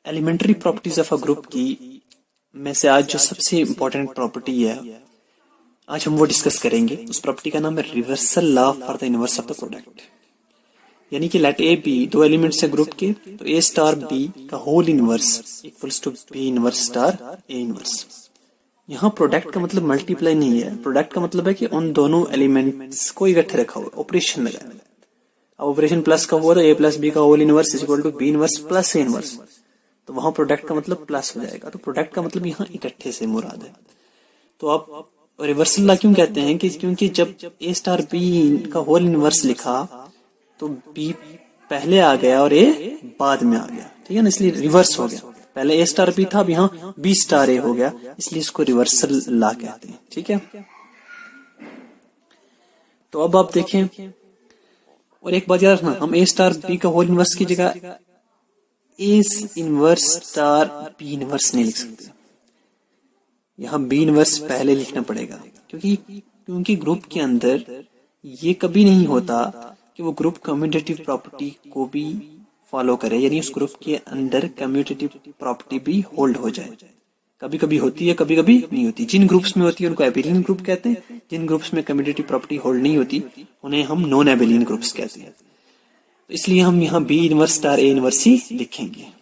Elementary properties of a group की में से आज जो सबसे इंपॉर्टेंट प्रॉपर्टी है, आज हम वो डिस्कस करेंगे। उस प्रॉपर्टी का नाम है reversal law for the inverse of the product. यानी कि लेट ए बी, दो एलिमेंट्स है ग्रुप के, तो ए स्टार बी का whole inverse equals to B inverse star A inverse. यहाँ प्रोडक्ट का मतलब मल्टीप्लाई नहीं है, प्रोडक्ट का मतलब है कि उन दोनों एलिमेंट्स को इकट्ठे रखा हुआ, ऑपरेशन लगाया। अब ऑपरेशन प्लस का हुआ तो ए प्लस बी का whole inverse is equal to B inverse plus a inverse, तो वहां प्रोडक्ट का मतलब प्लस हो जाएगा। तो प्रोडक्ट का मतलब यहाँ इकट्ठे से मुराद है। तो आप रिवर्सल लॉ क्यों कहते हैं कि क्योंकि जब ए स्टार बी का होल इनवर्स लिखा तो बी पहले आ गया और ए बाद में आ गया, ठीक है ना, इसलिए रिवर्स हो गया। पहले ए स्टार बी था, अब यहाँ बी स्टार ए हो गया, इसलिए इसको रिवर्सल लॉ कहते हैं, ठीक है। तो अब आप देखें, और एक बात याद रखना, हम ए स्टार बी का होल इनवर्स की जगह a inverse star B inverse नहीं लिख सकते। यहाँ बी इनवर्स पहले लिखना पड़ेगा, क्योंकि ग्रुप के अंदर ये कभी नहीं होता कि वो ग्रुप कम्यूटेटिव प्रॉपर्टी को भी फॉलो करे, यानी उस ग्रुप के अंदर कम्यूटेटिव प्रॉपर्टी भी होल्ड हो जाए। कभी कभी होती है, कभी कभी नहीं होती। जिन ग्रुप्स में होती है उनको एबिलियन ग्रुप कहते हैं, जिन ग्रुप्स में कम्यूटेटिव प्रॉपर्टी होल्ड नहीं होती उन्हें हम नॉन एबिलियन ग्रुप्स कहते हैं। तो इसलिए हम यहाँ बी इनवर्स स्टार ए इनवर्स ही लिखेंगे।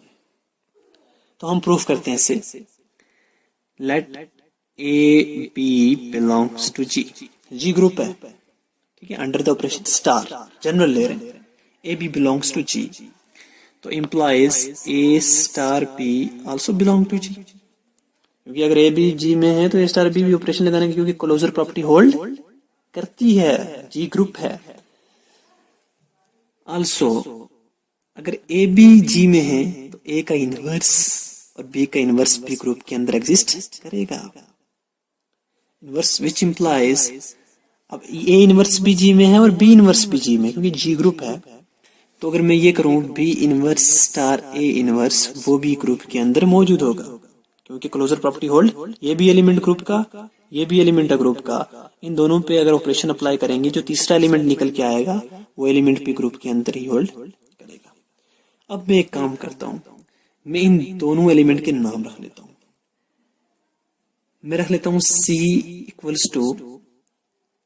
तो हम प्रूफ करते हैं इसे। Let A B belongs to G, G group है, ठीक है, under the operation star, general ले रहे हैं, A B belongs to G, तो implies A star B also belong to G, क्योंकि अगर ए बी जी में है तो ए स्टार बी भी ऑपरेशन लगाने की, क्योंकि क्लोजर प्रॉपर्टी होल्ड करती है, जी ग्रुप है। आल्सो अगर ए बी जी में है तो ए का इनवर्स और बी का इनवर्स भी ग्रुप के अंदर एग्जिस्ट करेगा। इनवर्स विच इम्प्लाइज, अब ए इनवर्स भी जी में है और बी इनवर्स भी जी में, क्योंकि जी ग्रुप है। तो अगर मैं ये करूं बी इनवर्स स्टार ए इनवर्स, वो भी ग्रुप के अंदर मौजूद होगा, क्योंकि क्लोजर प्रॉपर्टी होल्ड, ये भी एलिमेंट ग्रुप का, ये भी एलिमेंट है ग्रुप का, इन दोनों पे अगर ऑपरेशन अप्लाई करेंगे जो तीसरा एलिमेंट निकल के आएगा वो एलिमेंट भी ग्रुप के अंदर ही होल्ड करेगा। अब मैं एक काम करता हूं, मैं इन दोनों एलिमेंट के नाम रख लेता हूं। मैं रख लेता हूं C equals to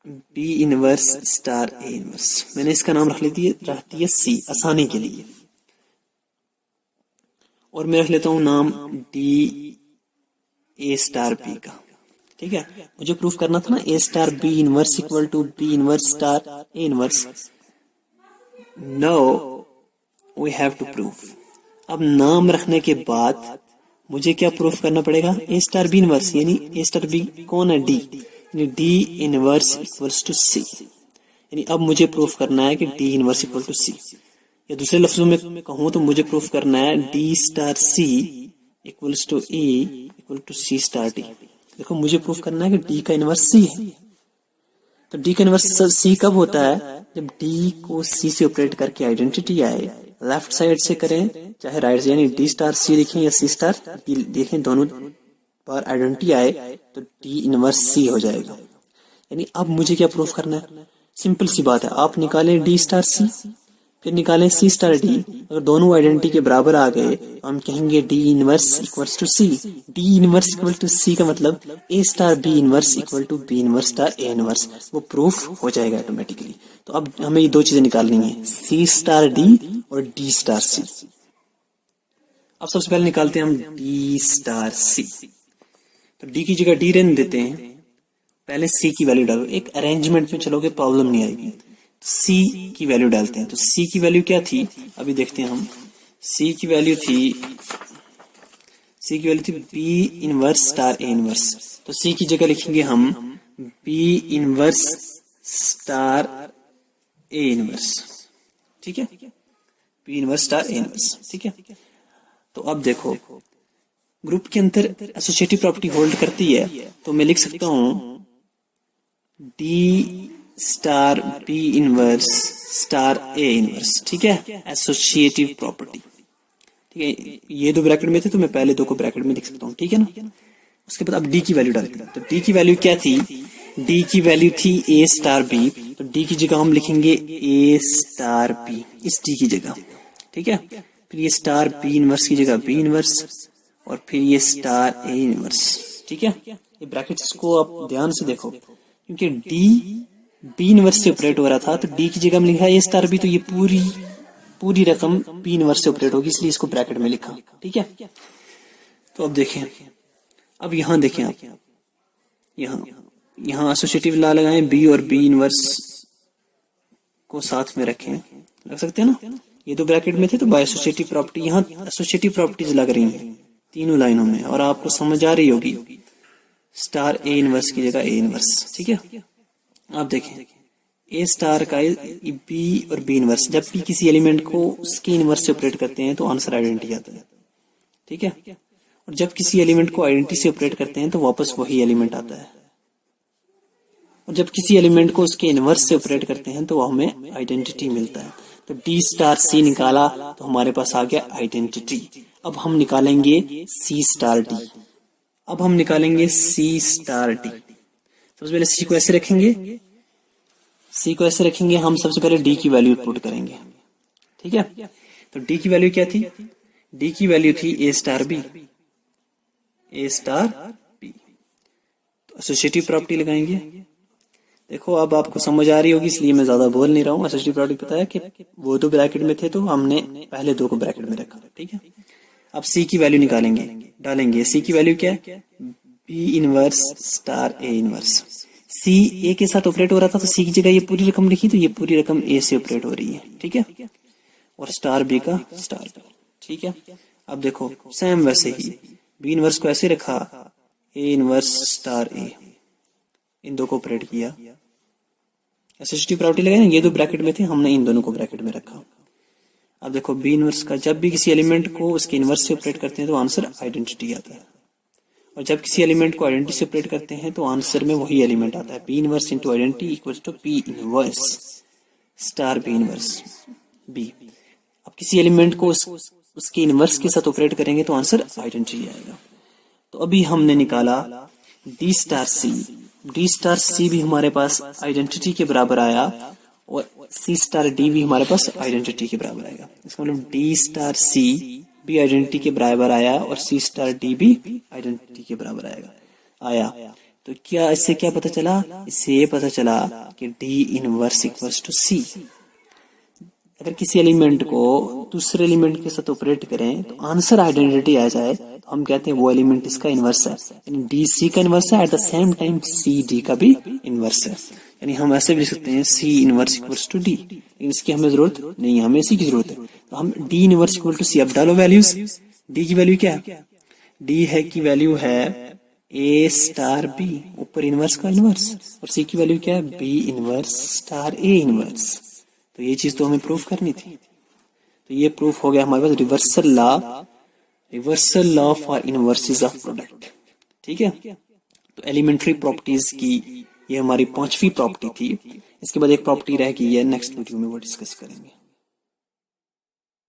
B inverse star A inverse. मैंने इसका नाम रख दिया C आसानी के लिए, और मैं रख लेता हूं नाम D ए स्टार बी का, ठीक है। मुझे प्रूफ करना था ना A star B inverse equal to B inverse star A inverse. Now we have to proof. अब नाम रखने के बाद मुझे क्या प्रूफ करना पड़ेगा, ए स्टार बी इनवर्स, यानी ए स्टार बी कौन है, डी, यानी डी इनवर्स इक्वल्स टू सी। यानी अब मुझे प्रूफ करना है कि डी इनवर्स इक्वल टू सी, या दूसरे लफ्जों में कहूं तो मुझे प्रूफ करना है d star c equals to a equal to c star d. देखो मुझे प्रूफ करना है कि डी का इनवर्स सी है। तो डी का इनवर्स सी कब होता है, जब डी को सी से ऑपरेट करके आइडेंटिटी आए, लेफ्ट साइड से करें चाहे राइट से, यानी डी स्टार सी लिखें या सी स्टार डी लिखें, दोनों पर आइडेंटिटी आए तो डी इनवर्स सी हो जाएगा। यानी अब मुझे क्या प्रूफ करना है, सिंपल सी बात है, आप निकालें डी स्टार सी फिर निकालें सी स्टार डी। अगर दोनों आइडेंटिटी के बराबर आ गए तो हम कहेंगे D inverse equals to C. D inverse equal to C का मतलब A star B inverse equal to B inverse star A inverse, वो प्रूफ हो जाएगा ऑटोमेटिकली। तो अब हमें ये दो चीजें निकालनी है, सी स्टार डी और डी स्टार सी। अब सबसे पहले निकालते हैं हम डी स्टार सी। तो डी की जगह डी रहने देते हैं, पहले सी की वैल्यू डालो, एक अरेंजमेंट में चलोगे प्रॉब्लम नहीं आएगी। C की वैल्यू डालते हैं, तो C की वैल्यू क्या थी अभी देखते हैं हम। C की वैल्यू थी B inverse star A inverse, तो C की जगह लिखेंगे हम B inverse star A inverse, ठीक है, B inverse star A inverse, ठीक है। तो अब देखो ग्रुप के अंदर एसोसिएटिव प्रॉपर्टी होल्ड करती है, तो मैं लिख सकता हूं D star B inverse star ए इनवर्स, ठीक है, एसोसिएटिव प्रॉपर्टी, ठीक है। ये दो ब्रैकेट में थे तो मैं पहले दो को ब्रैकेट में लिख सकता हूँ, ठीक है ना। उसके बाद अब डी की वैल्यू डालते हैं, तो डी की वैल्यू क्या थी, डी की वैल्यू थी ए स्टार बी, तो डी की जगह हम लिखेंगे ए स्टार बी इस डी की जगह, ठीक है। फिर ये स्टार बी इनवर्स की जगह बी इनवर्स, और फिर ये स्टार ए इनवर्स। ठीक है, ये ब्रैकेट्स को आप ध्यान से देखो, क्योंकि डी बी इनवर्स से ऑपरेट हो रहा था, तो डी की जगह में लिखा ए स्टार बी, तो ये पूरी रकम बी इनवर्स से ऑपरेट होगी, इसलिए इसको ब्रैकेट में लिखा। ठीक है, तो अब देखें, अब यहां देखें आप, यहां एसोसिएटिव लॉ लगाएं, बी और बी इनवर्स को साथ में रखें, लग सकते हैं ना, ये तो ब्रैकेट में थे, तो बाय एसोसिएटिव प्रॉपर्टी, यहाँ एसोसिएटिव प्रॉपर्टीज लग रही हैं तीनों लाइनों में, और आपको समझ आ रही होगी, स्टार ए इनवर्स की जगह ए इनवर्स। ठीक है, आप देखें ए स्टार का बी और बी इनवर्स, जब भी किसी एलिमेंट को उसके इनवर्स से ऑपरेट करते हैं तो आंसर आइडेंटिटी आता है। ठीक है, और जब किसी एलिमेंट को आइडेंटिटी से ऑपरेट करते हैं तो वापस वही एलिमेंट आता है, और जब किसी एलिमेंट को उसके इनवर्स से ऑपरेट करते हैं तो हमें आइडेंटिटी मिलता है। तो डी स्टार सी निकाला तो हमारे पास आ गया आइडेंटिटी। अब हम निकालेंगे सी स्टार डी, अब हम निकालेंगे सी स्टार डी। सबसे पहले सी को ऐसे रखेंगे, सी को ऐसे रखेंगे, हम सबसे पहले डी की वैल्यू पुट करेंगे। ठीक है, तो डी की वैल्यू क्या थी, डी की वैल्यू थी ए स्टार बी, ए स्टार बी। तो एसोसिएटिव प्रॉपर्टी लगाएंगे। देखो अब आपको समझ आ रही होगी, इसलिए मैं ज्यादा बोल नहीं रहा हूँ। एसोसिएटिव प्रॉपर्टी पता है कि वो दो ब्रैकेट में थे, तो हमने पहले दो को ब्रैकेट में रखा। ठीक है, अब सी की वैल्यू निकालेंगे, डालेंगे। सी की वैल्यू क्या है, B inverse star A inverse. C A के साथ ऑपरेट हो रहा था, तो सी की जगह ये पूरी रकम लिखी, तो ये पूरी रकम ए से ऑपरेट हो रही है। ठीक है, और स्टार बी का स्टार बी। ठीक है, अब देखो सेम वैसे ही बी इनवर्स को ऐसे रखा, ए इनवर्स स्टार ए, इन दो को ऑपरेट किया, एसोसिएटिव प्रॉपर्टी लगाए ना, ये दो ब्रैकेट में थे, हमने इन दोनों को ब्रैकेट में रखा। अब देखो बी इनवर्स का, जब भी किसी एलिमेंट को उसके इनवर्स से ऑपरेट करते हैं तो आंसर आइडेंटिटी आता है, और जब किसी एलिमेंट को आइडेंटिटी से ऑपरेट करते हैं तो आंसर में वही एलिमेंट आता है। B inverse into identity equals to B inverse star B inverse b. अब किसी एलिमेंट को उसके इनवर्स के साथ ऑपरेट करेंगे तो आंसर आइडेंटिटी आएगा। तो अभी हमने निकाला डी स्टार सी, डी स्टार सी भी हमारे पास आइडेंटिटी के बराबर आया, और सी स्टार डी भी हमारे पास आइडेंटिटी के बराबर आएगा। इसका मतलब डी स्टार सी भी आइडेंटिटी के बराबर आया, और सी स्टार डी भी आइडेंटिटी के बराबर आया। तो क्या इससे क्या पता चला, इससे ये पता चला कि डी इनवर्स इक्वल्स टू सी। अगर किसी एलिमेंट को दूसरे एलिमेंट के साथ ऑपरेट करें तो आंसर आइडेंटिटी आ जाए, तो हम कहते हैं वो एलिमेंट इसका इनवर्स है, यानी डी सी का इनवर्स है, at the same time C D का भी इनवर्स है। यानी हम ऐसे भी लिख सकते हैं c inverse equals to d, लेकिन इसकी हमें जरूरत नहीं है, हमें इसी की जरूरत है। तो हम डी इनवर्स इक्वल टू सी, अब डालो वैल्यूज। डी की वैल्यू क्या है, डी है की वैल्यू है ए स्टार बी, ऊपर इनवर्स का इनवर्स, और सी की वैल्यू क्या है, बी इनवर्स स्टार ए इनवर्स। तो ये चीज तो हमें प्रूफ करनी थी, तो ये प्रूफ हो गया हमारे पास reversal law for inverses of product. ठीक है, तो एलिमेंट्री प्रॉपर्टीज की ये हमारी 5वीं प्रॉपर्टी थी। इसके बाद एक प्रॉपर्टी रह गई है, नेक्स्ट वीडियो में वो डिस्कस करेंगे।